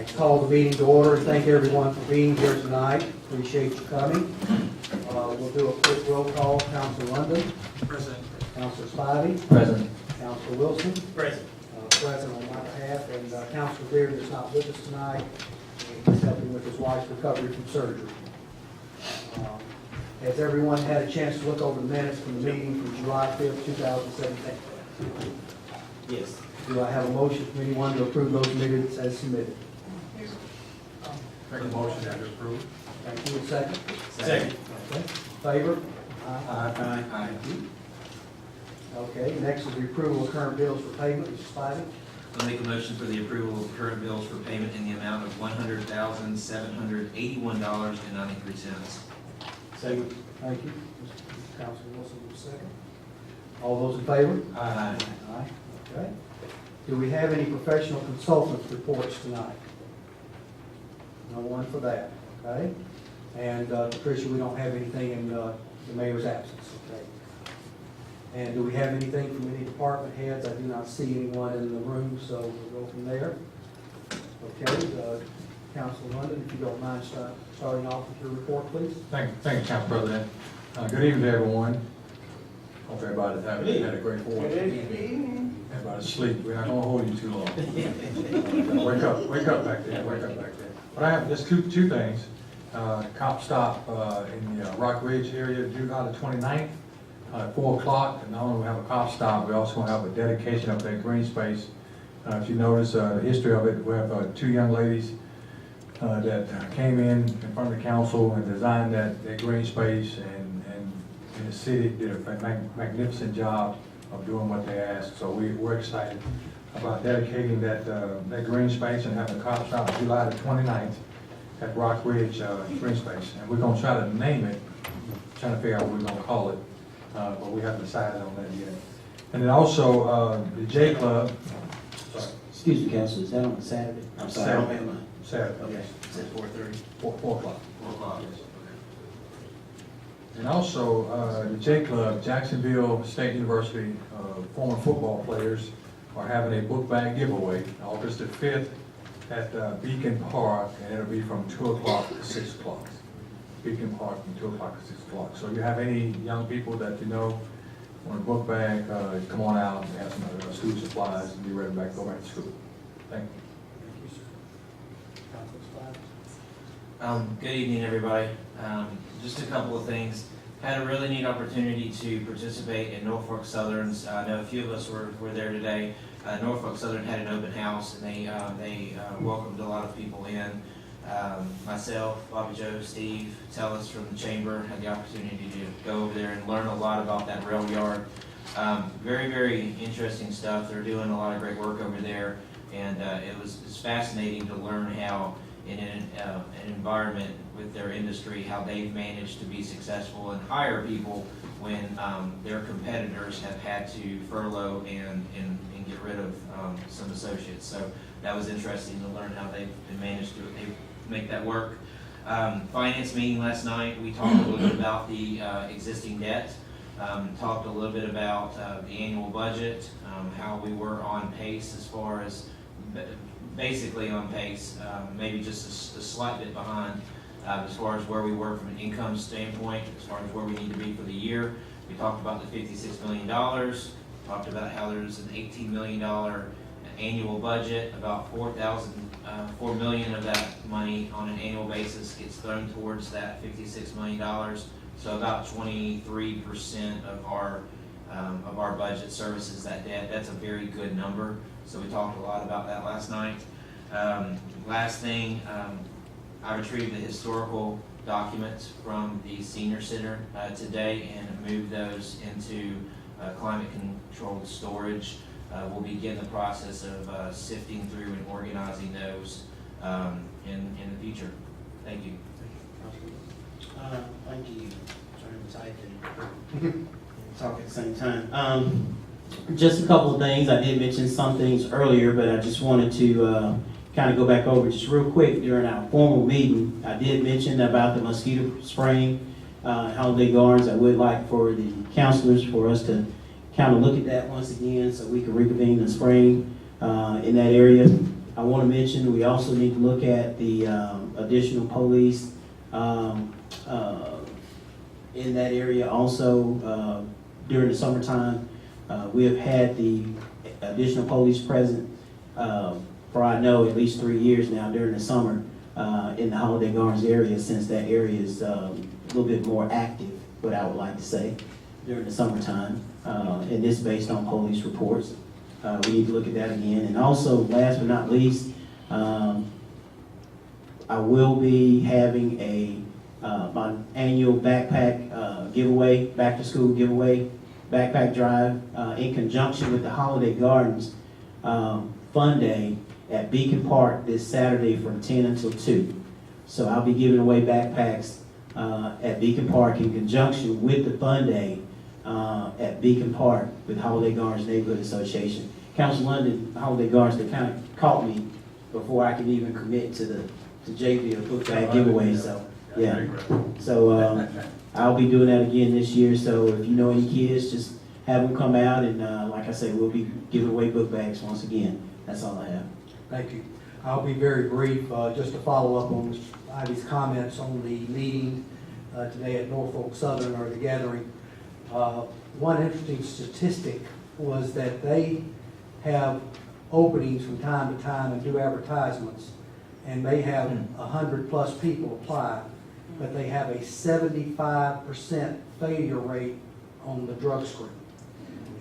I call the meeting to order and thank everyone for being here tonight. Appreciate you coming. We'll do a quick roll call. Councilor London. Present. Councilor Spivey. Present. Councilor Wilson. Present. Present on my behalf. And Councilor Beard is not with us tonight. He's helping with his wife's recovery from surgery. Has everyone had a chance to look over the minutes from the meeting from July 5th, 2017? Yes. Do I have a motion from anyone to approve those minutes as submitted? Make a motion to approve. Thank you. A second? Second. Okay. Favor? Aye. Thank you. Okay, next is the approval of current bills for payment. Mr. Spivey? I'll make a motion for the approval of current bills for payment in the amount of $100,781.93. Second. Thank you. Councilor Wilson, will second. All those in favor? Aye. Aye. Okay. Do we have any professional consultants reports tonight? No one for that, okay? And Patricia, we don't have anything in the mayor's absence, okay? And do we have anything from any department heads? I do not see anyone in the room, so we'll go from there. Okay, Councilor London, if you don't mind starting off with your report, please. Thank you, Council President. Good evening, everyone. Hope everybody's had a great fourth. Everybody's asleep. We're not gonna hold you too long. Wake up back there, But I have just two things. Cop stop in the Rock Ridge area, July the 29th, at 4 o'clock. And not only we have a cop stop, we also have a dedication of that green space. If you notice the history of it, we have two young ladies that came in front of the council and designed that green space, and the city did a magnificent job of doing what they asked. So we're excited about dedicating that green space and having a cop stop July the 29th at Rock Ridge Green Space. And we're going to try to name it, trying to figure out what we're going to call it, but we haven't decided on that yet. And then also the J Club. Excuse me, Council, is that on Saturday? I'm sorry, I don't have mine. Saturday. Okay. Is it 4:30? 4 o'clock. 4 o'clock. Yes. And also, the J Club, Jacksonville State University, former football players are having a book bag giveaway August the 5th at Beacon Park, and it'll be from 2 o'clock to 6 o'clock. Beacon Park from 2 o'clock to 6 o'clock. So if you have any young people that you know want a book bag, come on out and have some school supplies and be ready to go back to school. Thank you. Thank you, sir. Councilor Spivey? Good evening, everybody. Just a couple of things. Had a really neat opportunity to participate in Norfolk Southern's. I know a few of us were there today. Norfolk Southern had an open house, and they welcomed a lot of people in. Myself, Bobby Joe, Steve, Tellis from the Chamber had the opportunity to go over there and learn a lot about that rail yard. Very, very interesting stuff. They're doing a lot of great work over there, and it's fascinating to learn how in an environment with their industry, how they've managed to be successful and hire people when their competitors have had to furlough and get rid of some associates. So that was interesting to learn how they've managed to make that work. Finance meeting last night, we talked a little bit about the existing debt, talked a little bit about the annual budget, how we were on pace as far as basically on pace, maybe just a slight bit behind as far as where we were from an income standpoint, as far as where we need to be for the year. We talked about the $56 million, talked about how there's an $18 million annual budget, about $4 million of that money on an annual basis gets thrown towards that $56 million. So about 23% of our budget services that debt. That's a very good number. So we talked a lot about that last night. Last thing, I retrieved the historical documents from the senior center today and moved those into climate-controlled storage. We'll begin the process of sifting through and organizing those in the future. Thank you. Thank you. Trying to type and talk at the same time. Just a couple of things. I did mention some things earlier, but I just wanted to kind of go back over just real quick. During our formal meeting, I did mention about the mosquito spraying holiday gardens. I would like for the counselors for us to kind of look at that once again so we can reconvene the spraying in that area. I want to mention, we also need to look at the additional police in that area also during the summertime. We have had the additional police present for I know at least 3 years now during the summer in the Holiday Gardens area, since that area is a little bit more active, what I would like to say, during the summertime. And this based on police reports. We need to look at that again. And also, last but not least, I will be having my annual backpack giveaway, back to school giveaway, backpack drive in conjunction with the Holiday Gardens Fun Day at Beacon Park this Saturday from 10 until 2. So I'll be giving away backpacks at Beacon Park in conjunction with the Fun Day at Beacon Park with Holiday Gardens Neighborhood Association. Council London, Holiday Gardens, they kind of caught me before I could even commit to JV book bag giveaway. So yeah, so I'll be doing that again this year. So if you know any kids, just have them come out, and like I say, we'll be giving away book bags once again. That's all I have. Thank you. I'll be very brief, just to follow up on Mr. Ivy's comments on the meeting today at Norfolk Southern, or the gathering. One interesting statistic was that they have openings from time to time and do advertisements, and they have 100+ people apply, but they have a 75% failure rate on the drug screen.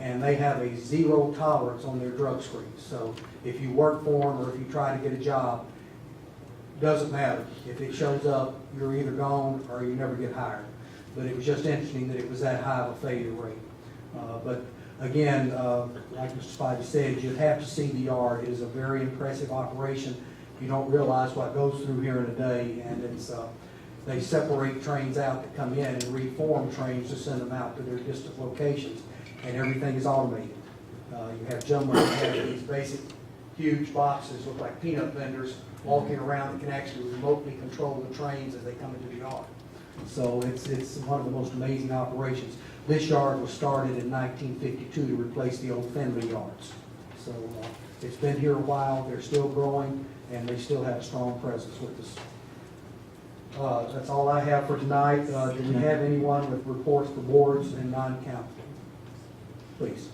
And they have a 0 tolerance on their drug screen. So if you work for them or if you try to get a job, doesn't matter. If it shows up, you're either gone or you never get hired. But it was just interesting that it was that high of a failure rate. But again, like Mr. Spivey said, you'd have to see the yard. It is a very impressive operation. You don't realize what goes through here in a day, and it's they separate trains out that come in and reform trains to send them out to their distant locations, and everything is automated. You have gentlemen that have these basic huge boxes, look like peanut vendors, walking around that can actually remotely control the trains as they come into the yard. So it's one of the most amazing operations. This yard was started in 1952 to replace the old Fenley yards. So it's been here a while, they're still growing, and they still have a strong presence with us. That's all I have for tonight. Do we have anyone with reports for boards and non-council? Please.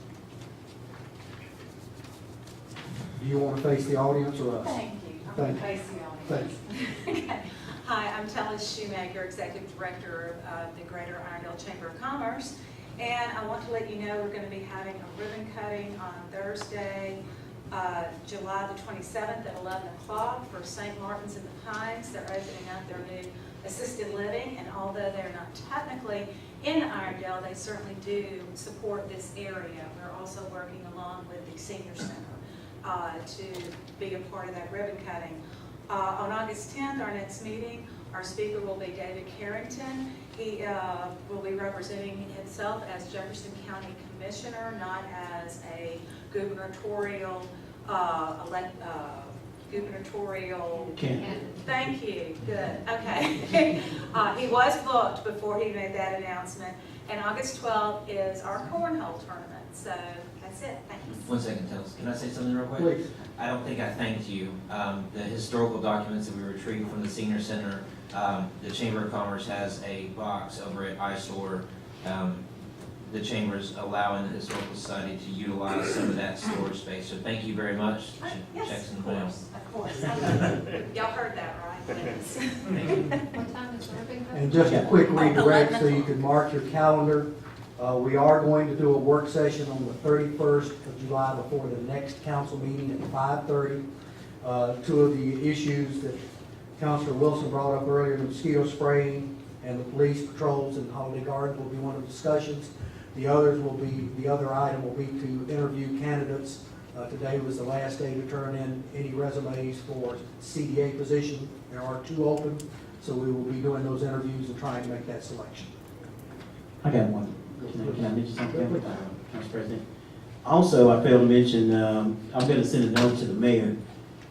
Do you want to face the audience or us? Thank you. I'm going to face the audience. Okay. Hi, I'm Tallis Shoemaker, Executive Director of the Greater Irondale Chamber of Commerce. And I want to let you know we're going to be having a ribbon cutting on Thursday, July the 27th at 11 o'clock for St. Martin's in the Pines. They're opening up their new assisted living, and although they're not technically in Irondale, they certainly do support this area. We're also working along with the Senior Center to be a part of that ribbon cutting. On August 10th, our next meeting, our speaker will be David Carrington. He will be representing himself as Jefferson County Commissioner, not as a gubernatorial Thank you. Good. Okay. He was booked before he made that announcement. And August 12th is our cornhole tournament. So that's it. Thanks. 1 second, Tells. Can I say something real quick? Please. I don't think I thanked you. The historical documents that we retrieved from the Senior Center, the Chamber of Commerce has a box over at iStore. The Chamber's allowing the Historical Society to utilize some of that storage space. So thank you very much. Yes, Checks in of the mail. course. Of course. Y'all heard that, right? Yes. What time is ribbon cutting? And just a quick redirect so you can mark your calendar. We are going to do a work session on the 31st of July before the next council meeting at 5:30. Two of the issues that Councilor Wilson brought up earlier, the mosquito spraying and the police patrols and Holiday Gardens will be one of the discussions. The other item will be to interview candidates. Today was the last day to turn in any resumes for CDA position. There are 2 open, so we will be doing those interviews and trying to make that selection. I got one. Can I mention something, Council President? Also, I failed to mention, I'm going to send a note to the mayor.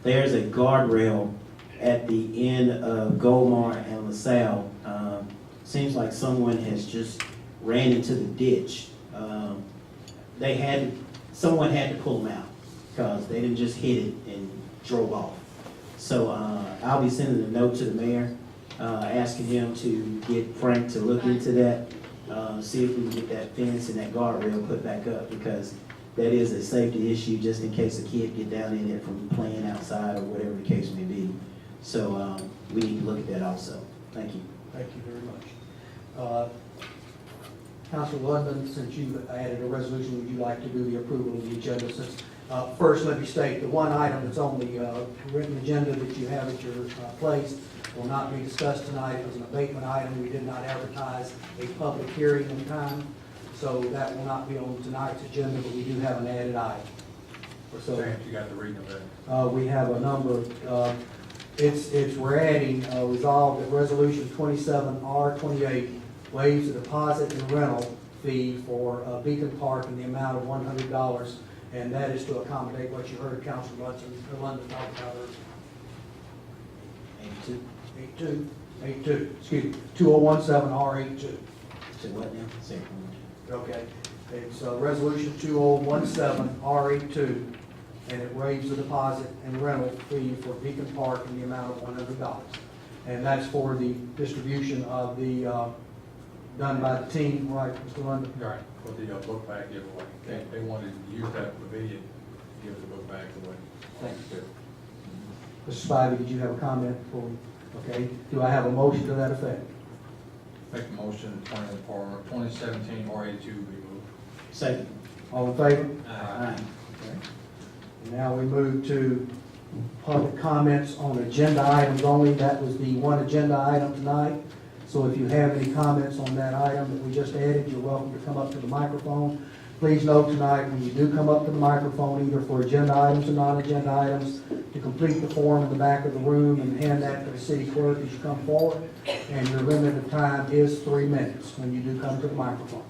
There's a guardrail at the end of Goldmar and LaSalle. Seems like someone has just ran into the ditch. Someone had to pull them out because they didn't just hit it and drove off. So I'll be sending a note to the mayor, asking him to get Frank to look into that, see if we can get that fence and that guardrail put back up, because that is a safety issue, just in case a kid get down in it from playing outside or whatever the case may be. So we need to look at that also. Thank you. Thank you very much. Councilor London, since you added a resolution, would you like to do the approval of the agenda? Since, first, let me state, the one item that's on the written agenda that you have at your place will not be discussed tonight. It was an abatement item. We did not advertise a public hearing in time, so that will not be on tonight's agenda, but we do have an added item. So Sam, you got the reading of that? we have a number, we're adding, resolved that resolution 27R28 waives the deposit and rental fee for Beacon Park in the amount of $100, and that is to accommodate what you heard Councilor London talk about earlier. 82, excuse me, 2017R82. So what now? Say it one more time. Okay, it's resolution 2017R82, and it waives the deposit and rental fee for Beacon Park in the amount of $100. And that's for the distribution of the, done by the team, right, Mr. London? Right, for the book bag giveaway. They wanted to use that pavilion to give the book bags away. Thank you. Mr. Spivey, did you have a comment before we, okay, do I have a motion to that effect? Make the motion 2017 R82 be moved. Second. All in favor? Aye. Okay. And now we move to public comments on agenda items only. That was the one agenda item tonight. So if you have any comments on that item that we just added, you're welcome to come up to the microphone. Please note tonight, when you do come up to the microphone, either for agenda items or non-agenda items, to complete the form in the back of the room and hand that to the city clerk as you come forward. And your limit of time is 3 minutes when you do come to the microphone.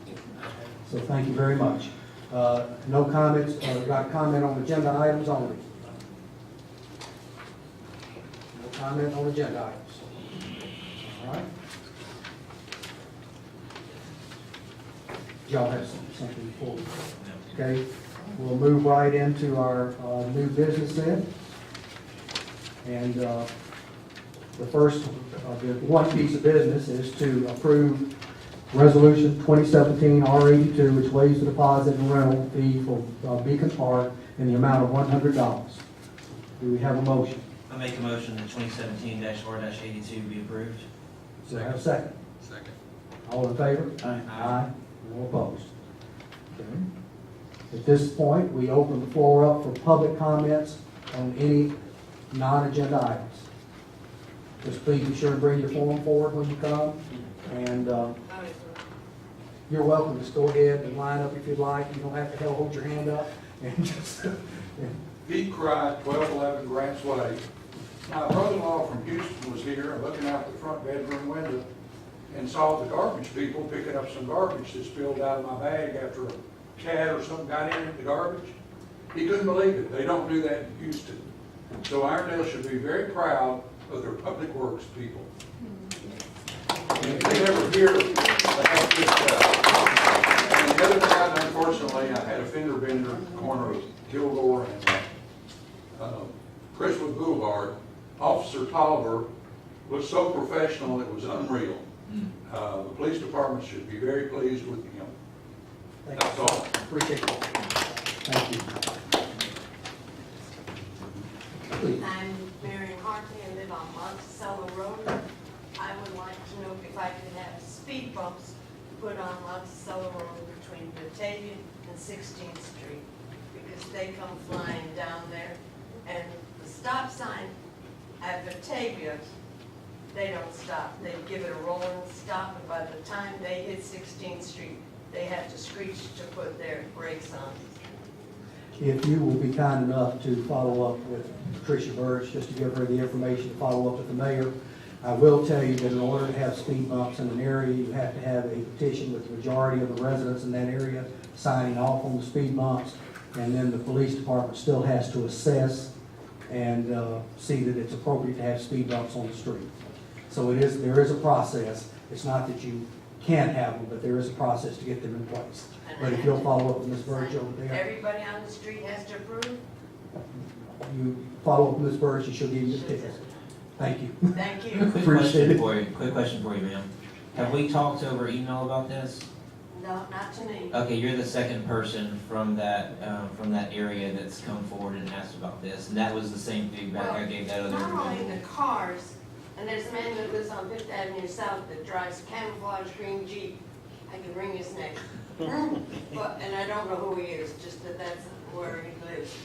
So thank you very much. No comments, got a comment on agenda items only. No comment on agenda items. All right. Y'all have something before? Okay, we'll move right into our new business then. And the first, the one piece of business is to approve Resolution 2017 R82, which waives the deposit and rental fee for Beacon Park in the amount of $100. Do we have a motion? I make a motion that 2017-R-82 be approved. Do I have a second? Second. All in favor? Aye. Aye. No opposed. Okay. At this point, we open the floor up for public comments on any non-agenda items. Just please be sure to bring your form forward when you come, and you're welcome. Just go ahead and line up if you'd like. You don't have to hold your hand up. And just, Pete Cry, 1211 Grants Way. My brother-in-law from Houston was here, looking out the front bedroom window, and saw the garbage people picking up some garbage that spilled out of my bag after a cat or something got in the garbage. He couldn't believe it. They don't do that in Houston. So Irondale should be very proud of their public works people. And if they ever hear about this stuff. And the other night, unfortunately, I had a fender bender at the corner of Kilgore and Crestwood Boulevard. Officer Tolliver was so professional, it was unreal. The police department should be very pleased with him. That's all. appreciate it. Thank you. Please. I'm Marion Hartley, I live on Monticello Road. I would like to know if I could have speed bumps put on Monticello Road between Batavia and 16th Street, because they come flying down there. And the stop sign at Batavia, they don't stop. They give it a rolling stop, and by the time they hit 16th Street, they have to screech to put their brakes on. If you will be kind enough to follow up with Patricia Birch, just to give her the information to follow up with the mayor. I will tell you that in order to have speed bumps in an area, you have to have a petition with the majority of the residents in that area signing off on the speed bumps. And then the police department still has to assess and see that it's appropriate to have speed bumps on the street. So there is a process. It's not that you can't have them, but there is a process to get them in place. But if you'll follow up with Ms. Birch over there. Everybody on the street has to approve? you follow up with Ms. Burris, and she'll give you the tickets. Thank you. Thank you. Quick Appreciate question it. for you, quick question for you, ma'am. Have we talked over email about this? No, not to me. Okay, you're the second person from that area that's come forward and asked about this, and that was the same feedback I gave that other Not only individual. the cars, and there's a man that lives on Fifth Avenue South that drives a camouflage green Jeep. I can wring his neck. But, and I don't know who he is, just that that's where he lives.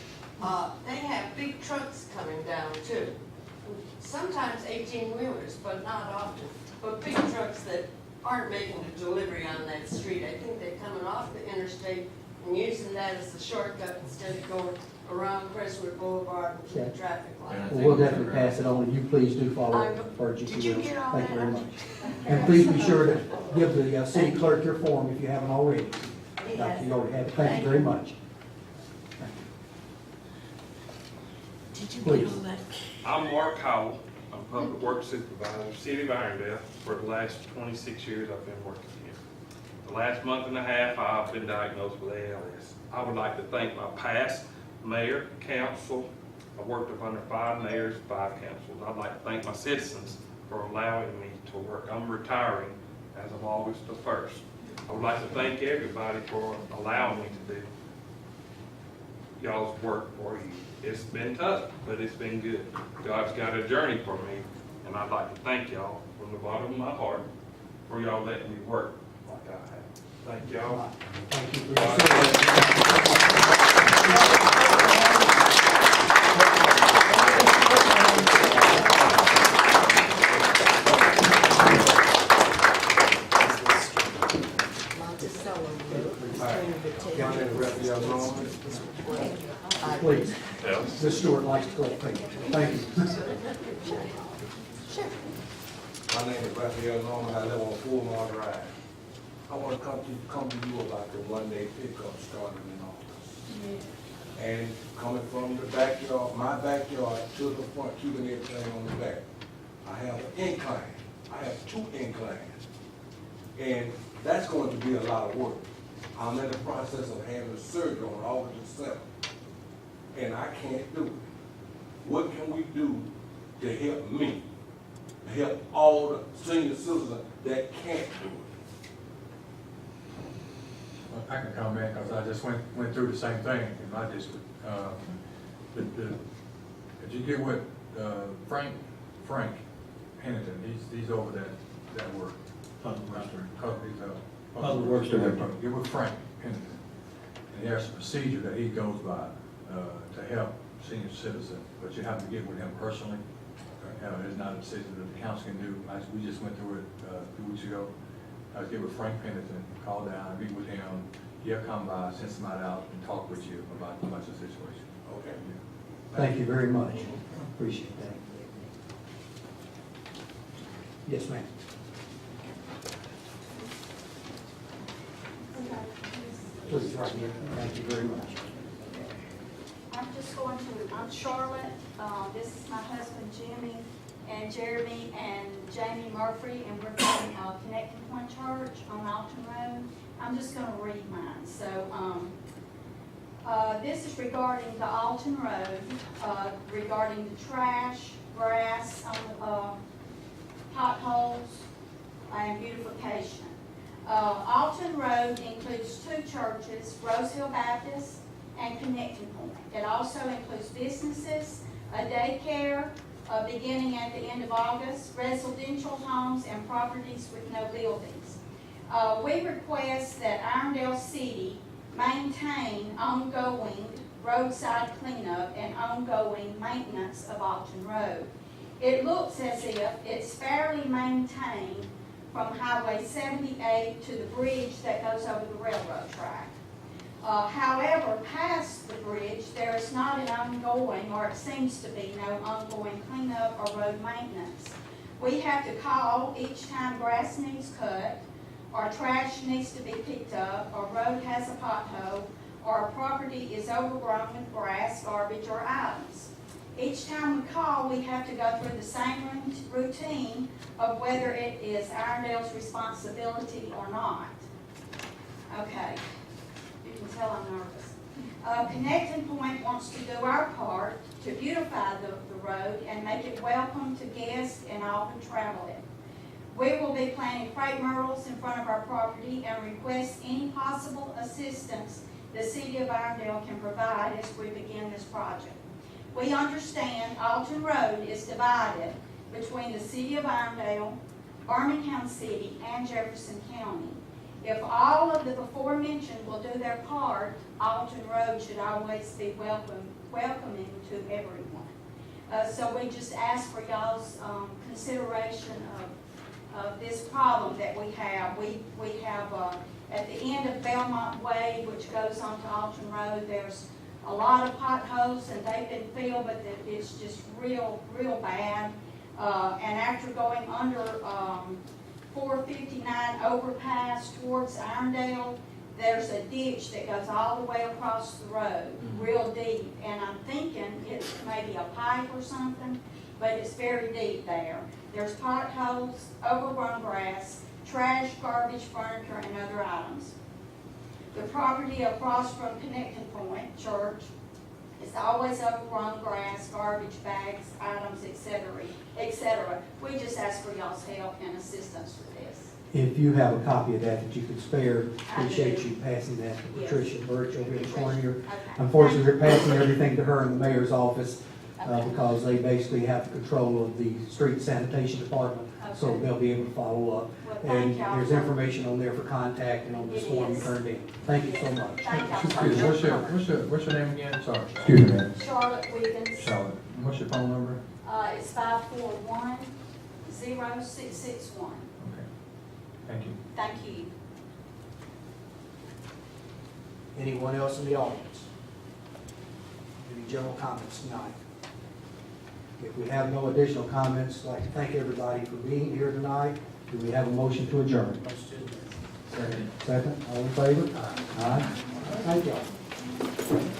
They have big trucks coming down too. Sometimes 18-wheelers, but not often. But big trucks that aren't making a delivery on that street. I think they're coming off the interstate and using that as a shortcut instead of going around Crestwood Boulevard and through the traffic light. Well, we'll definitely pass it on, and you please do follow up with Burgess. Did you get all Thank you very that? much. And please be sure to give the city clerk your form if you haven't already. Yes. You already have it. Thank you very much. Did you Please. get all that? I'm Mark Howell. I'm Public Works Supervisor, City of Irondale. For the last 26 years, I've been working here. The last month and a half, I've been diagnosed with ALS. I would like to thank my past mayor, council. I worked up under 5 mayors, 5 councils. I'd like to thank my citizens for allowing me to work. I'm retiring as of August the 1st. I would like to thank everybody for allowing me to do y'all's work for you. It's been tough, but it's been good. God's got a journey for me, and I'd like to thank y'all from the bottom of my heart for y'all letting me work like I have. Thank y'all. Thank you for your service. Please. Ms. Stewart likes to collect payment. Thank you. My name is Raphael Norman, I live on Fulmar Drive. I want to come to you about the one-day pickup starting in August. And coming from the backyard, my backyard to the front, keeping everything on the back. I have an incline, I have 2 inclines. And that's going to be a lot of work. I'm in the process of having surgery on August the 7th. And I can't do it. What can we do to help me? Help all the senior citizens that can't do it? Well, I can comment, because I just went through the same thing in my district. Did you get with Frank Pennington? He's over that work. Public Works Director. Public Works Director. Get with Frank Pennington. And there's a procedure that he goes by to help senior citizens, but you have to get with him personally. It's not a decision that the council can do. We just went through it 2 weeks ago. I was get with Frank Pennington, call down, meet with him. He'll come by, send somebody out and talk with you about the situation. Okay. Thank you very much. Appreciate that. Yes, ma'am. Please, right here. Thank you very much. I'm Charlotte, this is my husband Jimmy, and Jeremy and Jamie Murphy, and we're from Connecting Point Church on Alton Road. I'm just gonna read mine. So, this is regarding the Alton Road, regarding the trash, grass, potholes, and beautification. Alton Road includes 2 churches, Rose Hill Baptist and Connecting Point. It also includes businesses, a daycare, beginning at the end of August, residential homes, and properties with no buildings. We request that Irondale City maintain ongoing roadside cleanup and ongoing maintenance of Alton Road. It looks as if it's fairly maintained from Highway 78 to the bridge that goes over the railroad track. However, past the bridge, there is not an ongoing, or it seems to be no ongoing cleanup or road maintenance. We have to call each time grass needs cut, or trash needs to be picked up, or road has a pothole, or a property is overgrown with grass, garbage, or items. Each time we call, we have to go through the same routine of whether it is Irondale's responsibility or not. Okay. You can tell I'm nervous. Connecting Point wants to do our part to beautify the road and make it welcome to guests and all who travel it. We will be planting crepe myrtles in front of our property and request any possible assistance the City of Irondale can provide as we begin this project. We understand Alton Road is divided between the City of Irondale, Birmingham City, and Jefferson County. If all of the before mentioned will do their part, Alton Road should always be welcoming to everyone. So we just ask for y'all's consideration of this problem that we have. We have at the end of Belmont Way, which goes onto Alton Road, there's a lot of potholes and they've been filled, but it's just real bad. And after going under 459 overpass towards Irondale, there's a ditch that goes all the way across the road, real deep. And I'm thinking it's maybe a pipe or something, but it's very deep there. There's potholes, overgrown grass, trash, garbage, furniture, and other items. The property across from Connecting Point Church is always overgrown grass, garbage bags, items, etc. We just ask for y'all's help and assistance for this. If you have a copy of that you could spare, I appreciate do. you passing that to Yes. Patricia Birch over in the corner here. Okay. Unfortunately, we're passing everything to her in the mayor's office Okay. because they basically have control of the street sanitation department, so Okay. they'll be able to follow up. Well, And thank y'all. there's information on there for contact and on this It form you is. turned in. Thank you so much. Thank y'all. Excuse me, what's your name again? Sorry. Excuse me, ma'am. Charlotte Wiggins. Charlotte. What's your phone number? It's 541-0661. Okay. Thank you. Thank you. Anyone else in the audience? Any general comments tonight? If we have no additional comments, I'd like to thank everybody for being here tonight. Do we have a motion to adjourn? Second. Second, all in favor? Aye. Thank y'all.